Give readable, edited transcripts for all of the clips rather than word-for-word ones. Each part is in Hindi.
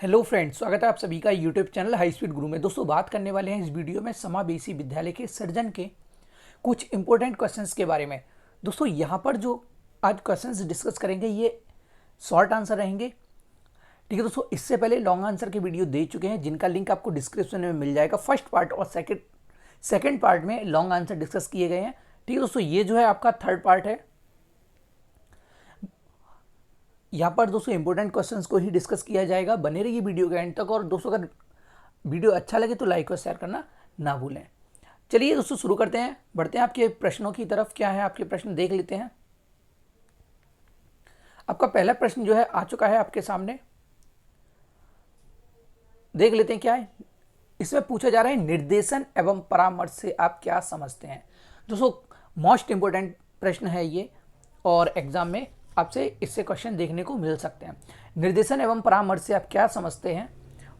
हेलो फ्रेंड्स, स्वागत है आप सभी का यूट्यूब चैनल हाई स्पीड गुरु में। दोस्तों, बात करने वाले हैं इस वीडियो में समावेशी विद्यालय के सृजन के कुछ इंपॉर्टेंट क्वेश्चंस के बारे में। दोस्तों, यहाँ पर जो आज क्वेश्चंस डिस्कस करेंगे ये शॉर्ट आंसर रहेंगे। ठीक है दोस्तों, इससे पहले लॉन्ग आंसर के वीडियो दे चुके हैं जिनका लिंक आपको डिस्क्रिप्शन में मिल जाएगा। फर्स्ट पार्ट और सेकेंड पार्ट में लॉन्ग आंसर डिस्कस किए गए हैं। ठीक है दोस्तों, ये जो है आपका थर्ड पार्ट है। यहाँ पर दोस्तों इंपॉर्टेंट क्वेश्चंस को ही डिस्कस किया जाएगा। बने रहिए वीडियो के एंड तक। और दोस्तों, अगर वीडियो अच्छा लगे तो लाइक और शेयर करना ना भूलें। चलिए दोस्तों, शुरू करते हैं, बढ़ते हैं आपके प्रश्नों की तरफ। क्या है आपके प्रश्न, देख लेते हैं। आपका पहला प्रश्न जो है आ चुका है आपके सामने, देख लेते हैं क्या है। इसमें पूछा जा रहा है निर्देशन एवं परामर्श से आप क्या समझते हैं। दोस्तों, मोस्ट इंपोर्टेंट प्रश्न है ये और एग्जाम में आपसे इससे क्वेश्चन देखने को मिल सकते हैं। निर्देशन एवं परामर्श से आप क्या समझते हैं,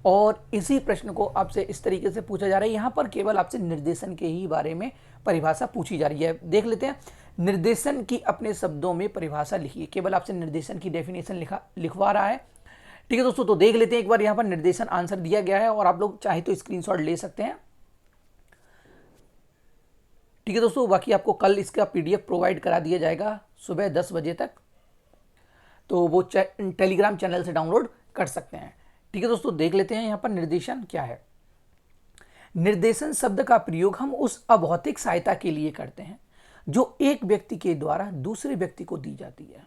और इसी प्रश्न को आपसे इस तरीके से पूछा जा रहा है। यहाँ पर केवल आपसे निर्देशन के ही बारे में परिभाषा पूछी जा रही है। देख लेते हैं, निर्देशन की अपने शब्दों में परिभाषा लिखिए। केवल आपसे निर्देशन की डेफिनेशन लिखवा रहा है। ठीक है दोस्तों, तो देख लेते हैं एक बार। यहाँ पर निर्देशन आंसर दिया गया है और आप लोग चाहे तो स्क्रीनशॉट ले सकते हैं। ठीक है दोस्तों, बाकी आपको कल इसका PDF प्रोवाइड करा दिया जाएगा सुबह 10 बजे तक, तो वो टेलीग्राम चैनल से डाउनलोड कर सकते हैं। ठीक है दोस्तों, देख लेते हैं यहाँ पर निर्देशन क्या है। निर्देशन शब्द का प्रयोग हम उस अभौतिक सहायता के लिए करते हैं जो एक व्यक्ति के द्वारा दूसरे व्यक्ति को दी जाती है।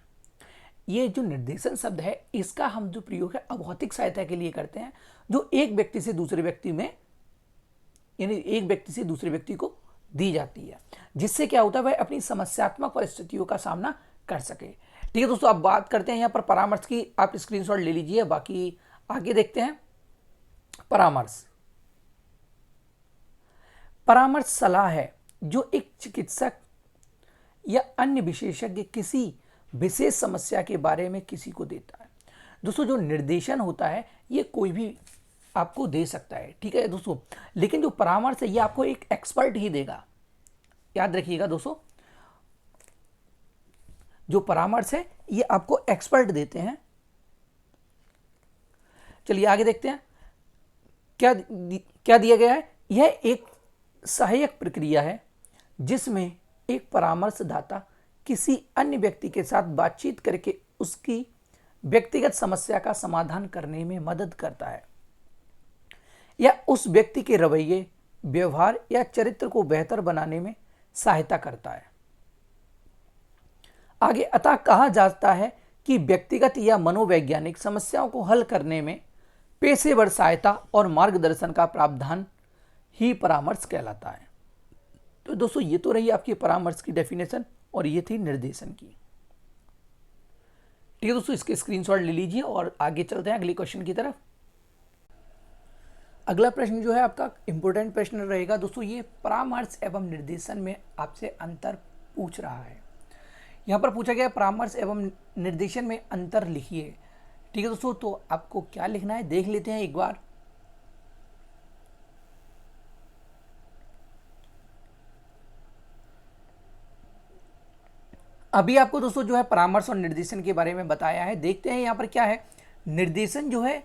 ये जो निर्देशन शब्द है इसका हम जो प्रयोग है अभौतिक सहायता के लिए करते हैं जो एक व्यक्ति से दूसरे व्यक्ति में, यानी एक व्यक्ति से दूसरे व्यक्ति को दी जाती है, जिससे क्या होता है वह अपनी समस्यात्मक परिस्थितियों का सामना कर सके। ठीक है दोस्तों, अब बात करते हैं यहाँ पर परामर्श की। आप स्क्रीनशॉट ले लीजिए, बाकी आगे देखते हैं। परामर्श परामर्श सलाह है जो एक चिकित्सक या अन्य विशेषज्ञ किसी विशेष समस्या के बारे में किसी को देता है। दोस्तों, जो निर्देशन होता है ये कोई भी आपको दे सकता है, ठीक है दोस्तों, लेकिन जो परामर्श है ये आपको एक एक्सपर्ट ही देगा। याद रखिएगा दोस्तों, जो परामर्श है ये आपको एक्सपर्ट देते हैं। चलिए आगे देखते हैं क्या दिया गया है। यह एक सहायक प्रक्रिया है जिसमें एक परामर्शदाता किसी अन्य व्यक्ति के साथ बातचीत करके उसकी व्यक्तिगत समस्या का समाधान करने में मदद करता है या उस व्यक्ति के रवैये, व्यवहार या चरित्र को बेहतर बनाने में सहायता करता है। आगे अतः कहा जाता है कि व्यक्तिगत या मनोवैज्ञानिक समस्याओं को हल करने में पेशेवर सहायता और मार्गदर्शन का प्रावधान ही परामर्श कहलाता है। तो दोस्तों, ये तो रही आपकी परामर्श की डेफिनेशन और ये थी निर्देशन की। ठीक है दोस्तों, इसके स्क्रीनशॉट ले लीजिए और आगे चलते हैं अगले क्वेश्चन की तरफ। अगला प्रश्न जो है आपका इंपॉर्टेंट प्रश्न रहेगा दोस्तों। ये परामर्श एवं निर्देशन में आपसे अंतर पूछ रहा है। यहाँ पर पूछा गया परामर्श एवं निर्देशन में अंतर लिखिए। ठीक है दोस्तों, तो आपको क्या लिखना है देख लेते हैं एक बार। अभी आपको दोस्तों जो है परामर्श और निर्देशन के बारे में बताया है। देखते हैं यहाँ पर क्या है। निर्देशन जो है,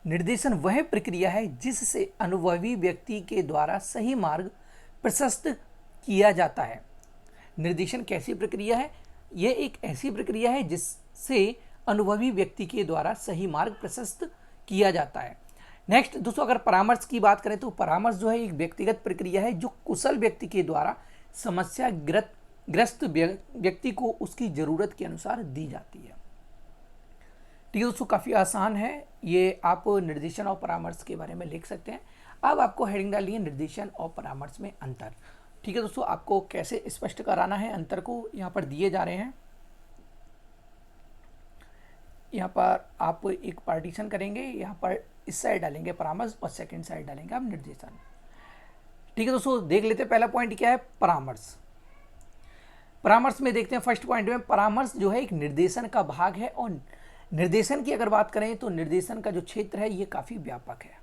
निर्देशन वह प्रक्रिया है जिससे अनुभवी व्यक्ति के द्वारा सही मार्ग प्रशस्त किया जाता है। निर्देशन कैसी प्रक्रिया है? यह एक ऐसी प्रक्रिया है जिससे अनुभवी व्यक्ति के द्वारा सही मार्ग प्रशस्त किया जाता है। नेक्स्ट दोस्तों, अगर परामर्श की बात करें तो परामर्श जो है एक व्यक्तिगत प्रक्रिया है जो कुशल व्यक्ति के द्वारा समस्या ग्रस्त व्यक्ति को उसकी जरूरत के अनुसार दी जाती है। ठीक है दोस्तों, काफ़ी आसान है ये। आप निर्देशन और परामर्श के बारे में लिख सकते हैं। अब आपको हेडिंग डालिए निर्देशन और परामर्श में अंतर। ठीक है दोस्तों, आपको कैसे स्पष्ट कराना है अंतर को यहाँ पर दिए जा रहे हैं। यहाँ पर आप एक पार्टीशन करेंगे, यहाँ पर इस साइड डालेंगे परामर्श और सेकंड साइड डालेंगे आप निर्देशन। ठीक है दोस्तों, देख लेते हैं पहला पॉइंट क्या है। परामर्श परामर्श में देखते हैं फर्स्ट पॉइंट में, परामर्श जो है एक निर्देशन का भाग है। और निर्देशन की अगर बात करें तो निर्देशन का जो क्षेत्र है ये काफ़ी व्यापक है।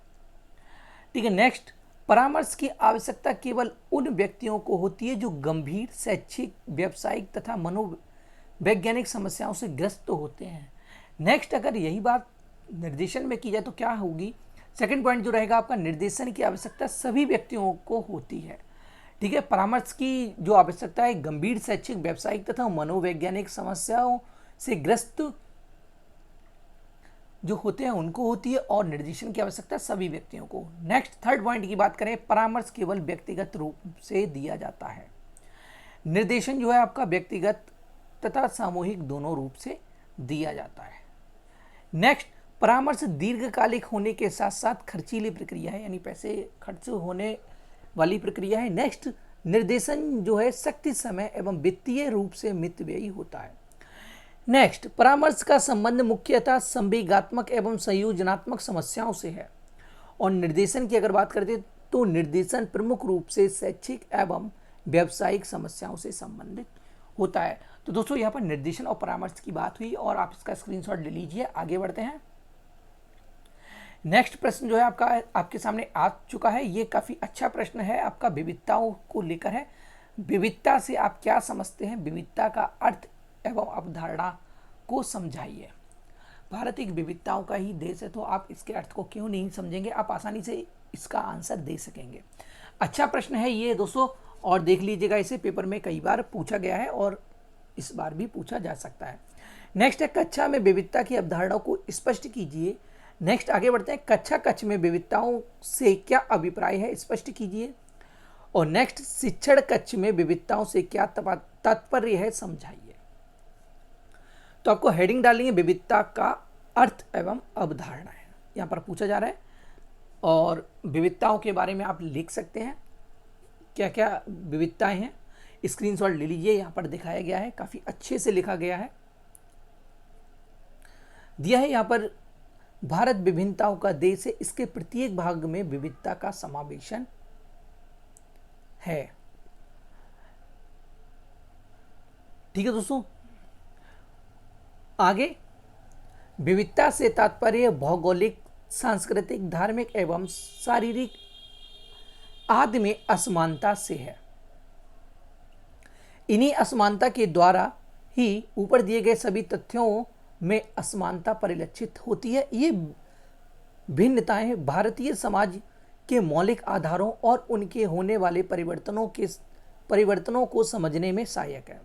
ठीक है, नेक्स्ट, परामर्श की आवश्यकता केवल उन व्यक्तियों को होती है जो गंभीर शैक्षिक, व्यावसायिक तथा मनोवैज्ञानिक समस्याओं से ग्रस्त होते हैं। नेक्स्ट, अगर यही बात निर्देशन में की जाए तो क्या होगी। सेकंड पॉइंट जो रहेगा आपका, निर्देशन की आवश्यकता सभी व्यक्तियों को होती है। ठीक है, परामर्श की जो आवश्यकता है गंभीर शैक्षिक, व्यावसायिक तथा मनोवैज्ञानिक समस्याओं से ग्रस्त जो होते हैं उनको होती है, और निर्देशन की आवश्यकता सभी व्यक्तियों को। नेक्स्ट थर्ड पॉइंट की बात करें, परामर्श केवल व्यक्तिगत रूप से दिया जाता है। निर्देशन जो है आपका व्यक्तिगत तथा सामूहिक दोनों रूप से दिया जाता है। नेक्स्ट, परामर्श दीर्घकालिक होने के साथ साथ खर्चीली प्रक्रिया है, यानी पैसे खर्च होने वाली प्रक्रिया है। नेक्स्ट, निर्देशन जो है शक्ति, समय एवं वित्तीय रूप से मितव्ययी होता है। नेक्स्ट, परामर्श का संबंध मुख्यतः संवेगात्मक एवं संयोजनात्मक समस्याओं से है। और निर्देशन की अगर बात करते हैं तो निर्देशन प्रमुख रूप से शैक्षिक एवं व्यावसायिक समस्याओं से संबंधित होता है। तो दोस्तों यहाँ पर निर्देशन और परामर्श की बात हुई और आप इसका स्क्रीनशॉट ले लीजिए। आगे बढ़ते हैं। नेक्स्ट प्रश्न जो है आपका आपके सामने आ चुका है, ये काफ़ी अच्छा प्रश्न है, आपका विविधताओं को लेकर है। विविधता से आप क्या समझते हैं, विविधता का अर्थ एवं अवधारणा को समझाइए। भारत एक विविधताओं का ही देश है, तो आप इसके अर्थ को क्यों नहीं समझेंगे, आप आसानी से इसका आंसर दे सकेंगे। अच्छा प्रश्न है ये दोस्तों, और देख लीजिएगा, इसे पेपर में कई बार पूछा गया है और इस बार भी पूछा जा सकता है। नेक्स्ट है, कक्षा में विविधता की अवधारणा को स्पष्ट कीजिए। नेक्स्ट आगे बढ़ते हैं, कक्ष में विविधताओं से क्या अभिप्राय है, स्पष्ट कीजिए। और नेक्स्ट, शिक्षण कक्ष में विविधताओं से क्या तात्पर्य है, समझाइए। तो आपको हेडिंग डालनी है विविधता का अर्थ एवं अवधारणा है, यहाँ पर पूछा जा रहा है। और विविधताओं के बारे में आप लिख सकते हैं, क्या क्या विविधताएं हैं, स्क्रीनशॉट ले लीजिए, यहाँ पर दिखाया गया है, काफ़ी अच्छे से लिखा गया है। दिया है यहाँ पर, भारत विभिन्नताओं का देश है, इसके प्रत्येक भाग में विविधता का समावेशन है। ठीक है दोस्तों, आगे, विविधता से तात्पर्य भौगोलिक, सांस्कृतिक, धार्मिक एवं शारीरिक आदि में असमानता से है। इन्हीं असमानता के द्वारा ही ऊपर दिए गए सभी तथ्यों में असमानता परिलक्षित होती है। ये भिन्नताएं भारतीय समाज के मौलिक आधारों और उनके होने वाले परिवर्तनों को समझने में सहायक है।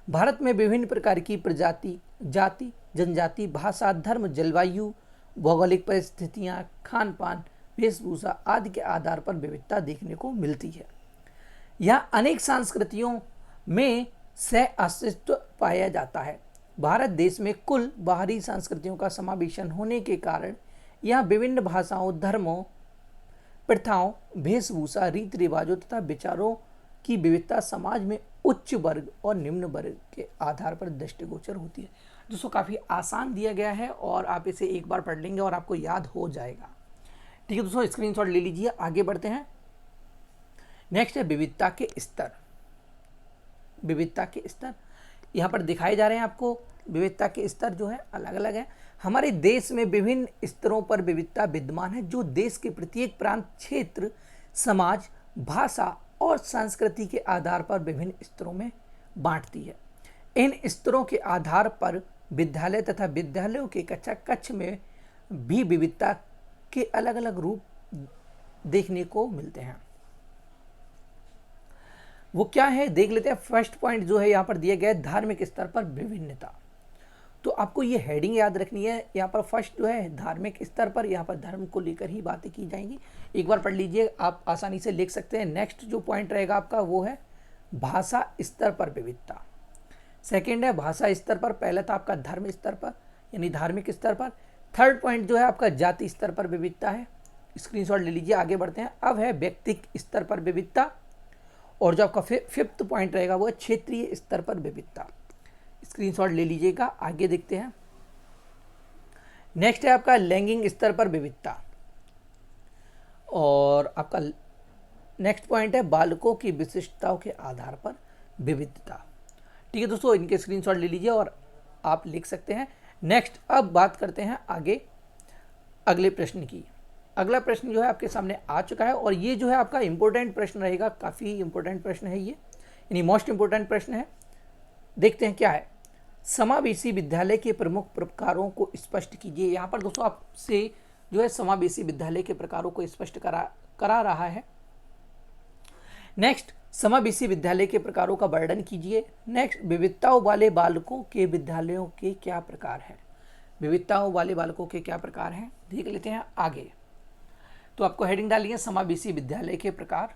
भारत में विभिन्न प्रकार की प्रजाति, जाति, जनजाति, भाषा, धर्म, जलवायु, भौगोलिक परिस्थितियां, खान पान, वेशभूषा आदि के आधार पर विविधता देखने को मिलती है। यहाँ अनेक संस्कृतियों में सह अस्तित्व पाया जाता है। भारत देश में कुल बाहरी संस्कृतियों का समावेशन होने के कारण यहाँ विभिन्न भाषाओं, धर्मों, प्रथाओं, वेशभूषा, रीति रिवाजों तथा विचारों की विविधता समाज में उच्च वर्ग और निम्न वर्ग के आधार पर दृष्टिगोचर होती है। दोस्तों काफ़ी आसान दिया गया है और आप इसे एक बार पढ़ लेंगे और आपको याद हो जाएगा। ठीक है दोस्तों, स्क्रीनशॉट ले लीजिए। आगे बढ़ते हैं। नेक्स्ट है विविधता के स्तर। विविधता के स्तर यहाँ पर दिखाए जा रहे हैं आपको। विविधता के स्तर जो है अलग अलग है। हमारे देश में विभिन्न स्तरों पर विविधता विद्यमान है, जो देश के प्रत्येक प्रांत, क्षेत्र, समाज, भाषा और संस्कृति के आधार पर विभिन्न स्तरों में बांटती है। इन स्तरों के आधार पर विद्यालय तथा विद्यालयों के कक्ष में भी विविधता के अलग अलग रूप देखने को मिलते हैं। वो क्या है देख लेते हैं। फर्स्ट पॉइंट जो है यहाँ पर दिया गया है, धार्मिक स्तर पर विभिन्नता। तो आपको ये हेडिंग याद रखनी है। यहाँ पर फर्स्ट जो है धार्मिक स्तर पर, यहाँ पर धर्म को लेकर ही बातें की जाएंगी। एक बार पढ़ लीजिए, आप आसानी से लिख सकते हैं। नेक्स्ट जो पॉइंट रहेगा आपका वो है भाषा स्तर पर विविधता। सेकेंड है भाषा स्तर पर, पहला था आपका धर्म स्तर पर यानी धार्मिक स्तर पर। थर्ड पॉइंट जो है आपका जाति स्तर पर विविधता है। स्क्रीनशॉट ले लीजिए। आगे बढ़ते हैं। अब है व्यक्तिगत स्तर पर विविधता, और जो आपका फिफ्थ पॉइंट रहेगा वो है क्षेत्रीय स्तर पर विविधता। स्क्रीनशॉट ले लीजिएगा। आगे देखते हैं। नेक्स्ट है आपका लैंगिक स्तर पर विविधता, और आपका नेक्स्ट पॉइंट है बालकों की विशिष्टताओं के आधार पर विविधता। ठीक है दोस्तों, इनके स्क्रीनशॉट ले लीजिए और आप लिख सकते हैं। नेक्स्ट अब बात करते हैं आगे अगले प्रश्न की। अगला प्रश्न जो है आपके सामने आ चुका है, और ये जो है आपका इंपॉर्टेंट प्रश्न रहेगा। काफ़ी इंपॉर्टेंट प्रश्न है ये, यानी मोस्ट इंपॉर्टेंट प्रश्न है। देखते हैं क्या है। समावेशी विद्यालय के प्रमुख प्रकारों को स्पष्ट कीजिए। यहाँ पर दोस्तों आपसे जो है समावेशी विद्यालय के प्रकारों को स्पष्ट करा रहा है। नेक्स्ट, समावेशी विद्यालय के प्रकारों का वर्णन कीजिए। नेक्स्ट, विविधताओं वाले बालकों के विद्यालयों के क्या प्रकार हैं। विविधताओं वाले बालकों के क्या प्रकार हैं, देख लेते हैं आगे। तो आपको हेडिंग डाली है समावेशी विद्यालय के प्रकार।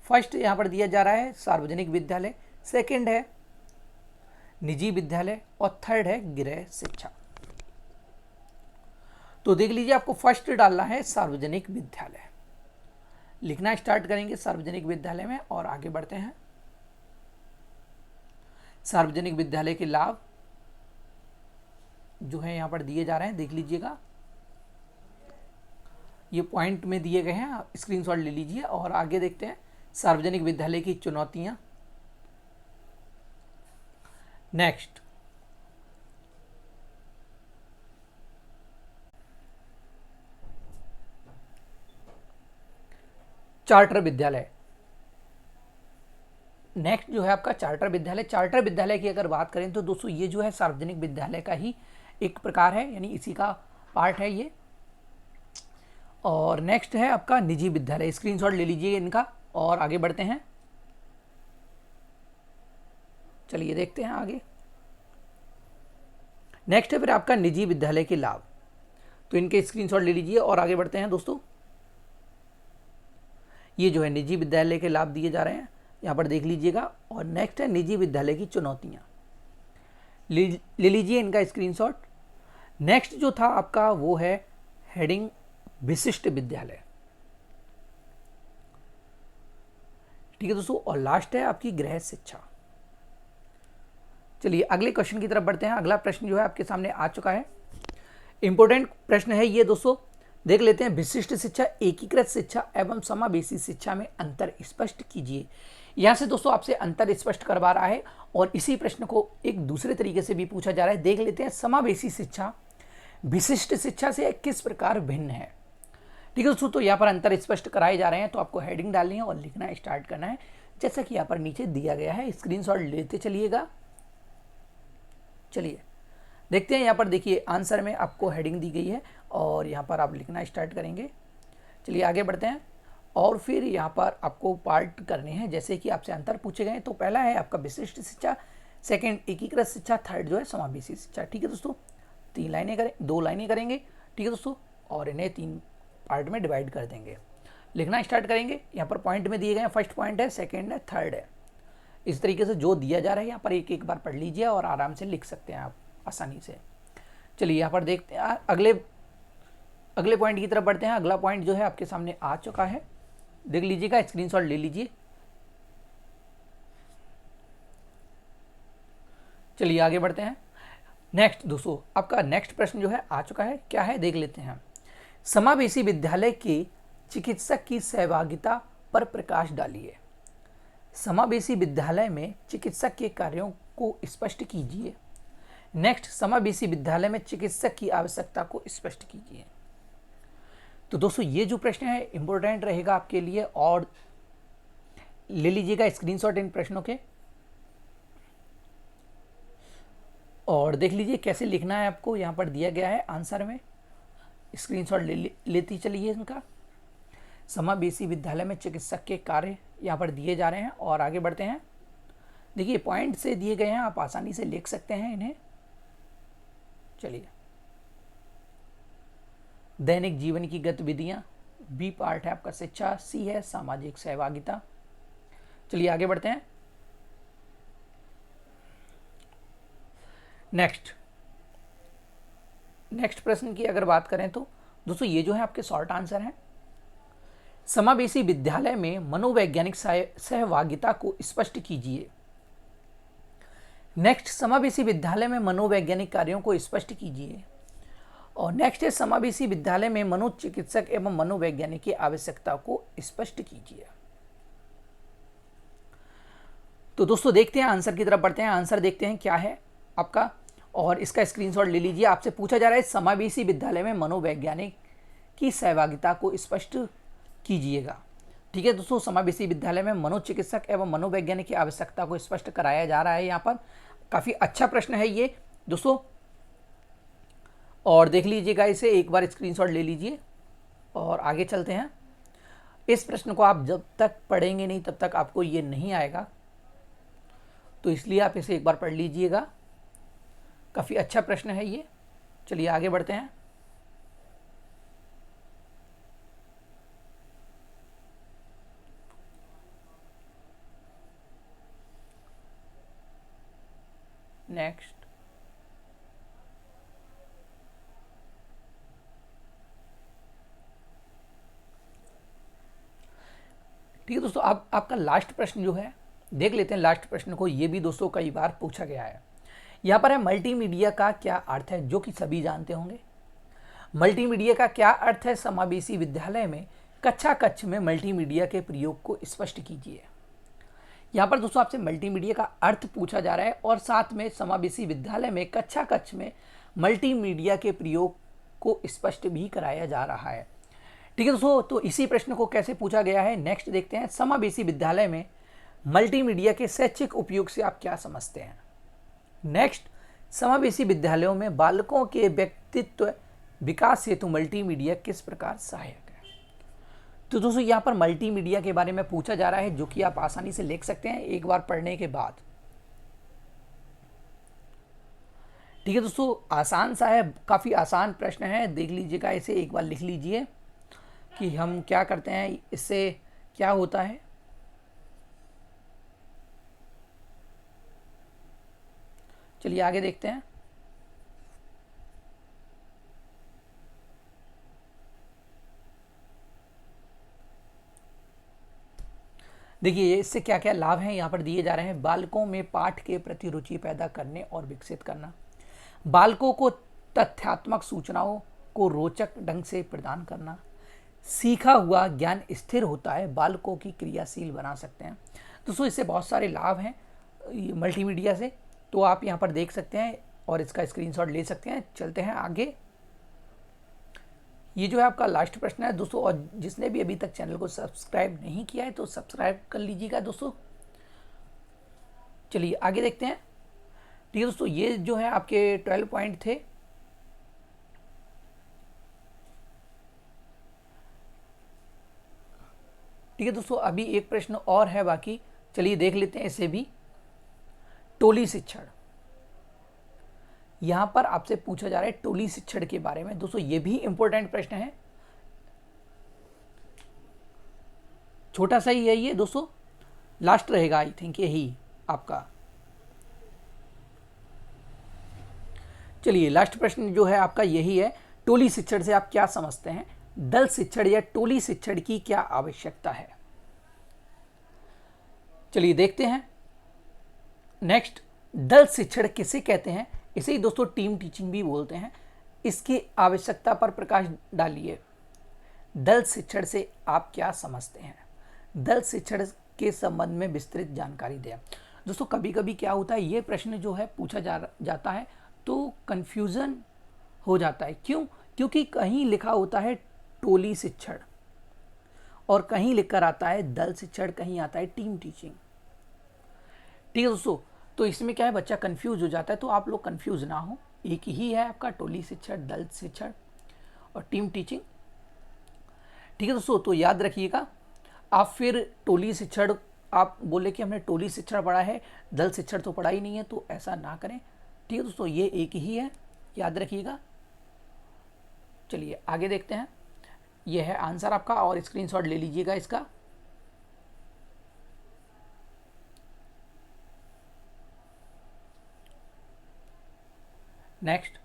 फर्स्ट यहाँ पर दिया जा रहा है सार्वजनिक विद्यालय, सेकंड है निजी विद्यालय और थर्ड है गृह शिक्षा। तो देख लीजिए, आपको फर्स्ट डालना है सार्वजनिक विद्यालय। लिखना स्टार्ट करेंगे सार्वजनिक विद्यालय में और आगे बढ़ते हैं। सार्वजनिक विद्यालय के लाभ जो है यहां पर दिए जा रहे हैं, देख लीजिएगा, ये पॉइंट में दिए गए हैं, आप स्क्रीनशॉट ले लीजिए और आगे देखते हैं सार्वजनिक विद्यालय की चुनौतियां। नेक्स्ट, चार्टर विद्यालय। नेक्स्ट जो है आपका चार्टर विद्यालय। चार्टर विद्यालय की अगर बात करें तो दोस्तों ये जो है सार्वजनिक विद्यालय का ही एक प्रकार है, यानी इसी का पार्ट है ये। और नेक्स्ट है आपका निजी विद्यालय, स्क्रीनशॉट ले लीजिए इनका और आगे बढ़ते हैं। चलिए देखते हैं आगे। नेक्स्ट है फिर आपका निजी विद्यालय के लाभ, तो इनके स्क्रीनशॉट ले लीजिए और आगे बढ़ते हैं दोस्तों। ये जो है निजी विद्यालय के लाभ दिए जा रहे हैं, यहाँ पर देख लीजिएगा। और नेक्स्ट है निजी विद्यालय की चुनौतियाँ, ले लीजिए इनका स्क्रीनशॉट। नेक्स्ट जो था आपका वो है हेडिंग विशिष्ट विद्यालय, ठीक है दोस्तों। और लास्ट है आपकी गृह शिक्षा। चलिए अगले क्वेश्चन की तरफ बढ़ते हैं। अगला प्रश्न जो है आपके सामने आ चुका है, इंपॉर्टेंट प्रश्न है ये दोस्तों, देख लेते हैं। विशिष्ट शिक्षा, एकीकृत शिक्षा एवं समावेशी शिक्षा में अंतर स्पष्ट कीजिए। यहां से दोस्तों आपसे अंतर स्पष्ट करवा रहा है और इसी प्रश्न को एक दूसरे तरीके से भी पूछा जा रहा है। देख लेते हैं समावेशी शिक्षा विशिष्ट शिक्षा से किस प्रकार भिन्न है, ठीक है दोस्तों। तो यहाँ पर अंतर स्पष्ट कराए जा रहे हैं, तो आपको हेडिंग डालनी है और लिखना स्टार्ट करना है, जैसा कि यहाँ पर नीचे दिया गया है। स्क्रीनशॉट लेते चलिएगा। चलिए देखते हैं, यहाँ पर देखिए आंसर में आपको हेडिंग दी गई है और यहाँ पर आप लिखना स्टार्ट करेंगे। चलिए आगे बढ़ते हैं और फिर यहाँ पर आपको पार्ट करने हैं, जैसे कि आपसे अंतर पूछे गए। तो पहला है आपका विशिष्ट शिक्षा, सेकंड एकीकृत शिक्षा, थर्ड जो है समावेशी शिक्षा, ठीक है दोस्तों। 2 लाइनें करेंगे, ठीक है दोस्तों, और इन्हें 3 पार्ट में डिवाइड कर देंगे। लिखना स्टार्ट करेंगे। यहाँ पर पॉइंट में दिए गए हैं, फर्स्ट पॉइंट है, सेकेंड है, थर्ड है। इस तरीके से जो दिया जा रहा है यहाँ पर एक एक बार पढ़ लीजिए और आराम से लिख सकते हैं आप आसानी से। चलिए यहाँ पर देखते हैं अगले पॉइंट की तरफ बढ़ते हैं। अगला पॉइंट जो है आपके सामने आ चुका है, देख लीजिएगा, स्क्रीनशॉट ले लीजिए। चलिए आगे बढ़ते हैं। नेक्स्ट दोस्तों आपका नेक्स्ट प्रश्न जो है आ चुका है, क्या है देख लेते हैं। समावेशी विद्यालय के चिकित्सक की सहभागिता पर प्रकाश डालिए। समावेशी विद्यालय में चिकित्सक के कार्यों को स्पष्ट कीजिए। नेक्स्ट, समावेशी विद्यालय में चिकित्सक की आवश्यकता को स्पष्ट कीजिए। तो दोस्तों ये जो प्रश्न है इंपॉर्टेंट रहेगा आपके लिए और ले लीजिएगा स्क्रीनशॉट इन प्रश्नों के और देख लीजिए कैसे लिखना है आपको। यहाँ पर दिया गया है आंसर में, स्क्रीनशॉट लेती चलिए इनका। समावेशी विद्यालय में चिकित्सक के कार्य यहाँ पर दिए जा रहे हैं और आगे बढ़ते हैं। देखिए पॉइंट से दिए गए हैं, आप आसानी से लिख सकते हैं इन्हें। चलिए, दैनिक जीवन की गतिविधियां, बी पार्ट है आपका शिक्षा, सी है सामाजिक सहभागिता। चलिए आगे बढ़ते हैं। नेक्स्ट प्रश्न की अगर बात करें तो दोस्तों ये जो है आपके शॉर्ट आंसर हैं। समावेशी विद्यालय में मनोवैज्ञानिक सहभागिता को स्पष्ट कीजिए। नेक्स्ट, समावेशी विद्यालय में मनोवैज्ञानिक कार्यों को स्पष्ट कीजिए। और नेक्स्ट है समावेशी विद्यालय में मनोचिकित्सक एवं मनोवैज्ञानिक की आवश्यकता को स्पष्ट कीजिए। तो दोस्तों देखते हैं आंसर की तरफ बढ़ते हैं। आंसर देखते हैं क्या है आपका और इसका स्क्रीनशॉट ले लीजिए। आपसे पूछा जा रहा है समावेशी विद्यालय में मनोवैज्ञानिक की सहभागिता को स्पष्ट कीजिएगा, ठीक है दोस्तों। समावेशी विद्यालय में मनोचिकित्सक एवं मनोवैज्ञानिक की आवश्यकता को स्पष्ट कराया जा रहा है यहाँ पर। काफ़ी अच्छा प्रश्न है ये दोस्तों, और देख लीजिएगा इसे, एक बार स्क्रीनशॉट ले लीजिए और आगे चलते हैं। इस प्रश्न को आप जब तक पढ़ेंगे नहीं तब तक आपको ये नहीं आएगा, तो इसलिए आप इसे एक बार पढ़ लीजिएगा। काफ़ी अच्छा प्रश्न है ये। चलिए आगे बढ़ते हैं। नेक्स्ट, ठीक है दोस्तों, अब आपका लास्ट प्रश्न जो है देख लेते हैं। लास्ट प्रश्न को, ये भी दोस्तों कई बार पूछा गया है। यहाँ पर है मल्टीमीडिया का क्या अर्थ है, जो कि सभी जानते होंगे। मल्टीमीडिया का क्या अर्थ है, समावेशी विद्यालय में कक्षा कक्ष में मल्टीमीडिया के प्रयोग को स्पष्ट कीजिए। यहाँ पर दोस्तों आपसे मल्टीमीडिया का अर्थ पूछा जा रहा है और साथ में समावेशी विद्यालय में कक्षा कक्ष में मल्टीमीडिया के प्रयोग को स्पष्ट भी कराया जा रहा है। ठीक है दोस्तों, तो इसी प्रश्न को कैसे पूछा गया है, नेक्स्ट देखते हैं। समावेशी विद्यालय में मल्टीमीडिया के शैक्षिक उपयोग से आप क्या समझते हैं। नेक्स्ट, समावेशी विद्यालयों में बालकों के व्यक्तित्व विकास हेतु मल्टीमीडिया किस प्रकार सहायक है। तो दोस्तों यहाँ पर मल्टीमीडिया के बारे में पूछा जा रहा है, जो कि आप आसानी से लिख सकते हैं एक बार पढ़ने के बाद। ठीक है दोस्तों, आसान सा है, काफ़ी आसान प्रश्न है, देख लीजिएगा इसे, एक बार लिख लीजिए कि हम क्या करते हैं, इससे क्या होता है। चलिए आगे देखते हैं। देखिए इससे क्या क्या लाभ हैं यहाँ पर दिए जा रहे हैं। बालकों में पाठ के प्रति रुचि पैदा करने और विकसित करना, बालकों को तथ्यात्मक सूचनाओं को रोचक ढंग से प्रदान करना, सीखा हुआ ज्ञान स्थिर होता है, बालकों की क्रियाशील बना सकते हैं। दोस्तों इससे बहुत सारे लाभ हैं मल्टीमीडिया से, तो आप यहाँ पर देख सकते हैं और इसका स्क्रीनशॉट ले सकते हैं। चलते हैं आगे। ये जो है आपका लास्ट प्रश्न है दोस्तों, और जिसने भी अभी तक चैनल को सब्सक्राइब नहीं किया है तो सब्सक्राइब कर लीजिएगा दोस्तों। चलिए आगे देखते हैं। ठीक है दोस्तों, ये जो है आपके 12 पॉइंट थे। ठीक है दोस्तों, अभी एक प्रश्न और है बाकी, चलिए देख लेते हैं इसे भी। टोली शिक्षण, यहां पर आपसे पूछा जा रहा है टोली शिक्षण के बारे में। दोस्तों ये भी इंपॉर्टेंट प्रश्न है, छोटा सा ही है ये दोस्तों, लास्ट रहेगा आई थिंक यही आपका। चलिए लास्ट प्रश्न जो है आपका यही है, टोली शिक्षण से आप क्या समझते हैं, दल शिक्षण या टोली शिक्षण की क्या आवश्यकता है। चलिए देखते हैं। नेक्स्ट, दल शिक्षण किसे कहते हैं, इसे ही दोस्तों टीम टीचिंग भी बोलते हैं। इसकी आवश्यकता पर प्रकाश डालिए। दल शिक्षण से आप क्या समझते हैं, दल शिक्षण के संबंध में विस्तृत जानकारी दें। दोस्तों कभी कभी क्या होता है, ये प्रश्न जो है पूछा जाता है तो कन्फ्यूज़न हो जाता है। क्यों, क्योंकि कहीं लिखा होता है टोली शिक्षण और कहीं लिखकर आता है दल शिक्षण, कहीं आता है टीम टीचिंग। ठीक है दोस्तों, तो इसमें क्या है, बच्चा कंफ्यूज हो जाता है, तो आप लोग कंफ्यूज ना हो, एक ही है आपका टोली शिक्षण, दल शिक्षण और टीम टीचिंग। ठीक है दोस्तों, तो याद रखिएगा। आप फिर टोली शिक्षण आप बोले कि हमने टोली शिक्षण पढ़ा है, दल शिक्षण तो पढ़ा ही नहीं है, तो ऐसा ना करें। ठीक है दोस्तों, ये एक ही है, याद रखिएगा। चलिए आगे देखते हैं। यह है आंसर आपका, और स्क्रीनशॉट ले लीजिएगा इसका। नेक्स्ट,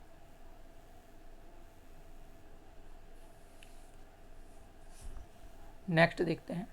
नेक्स्ट देखते हैं।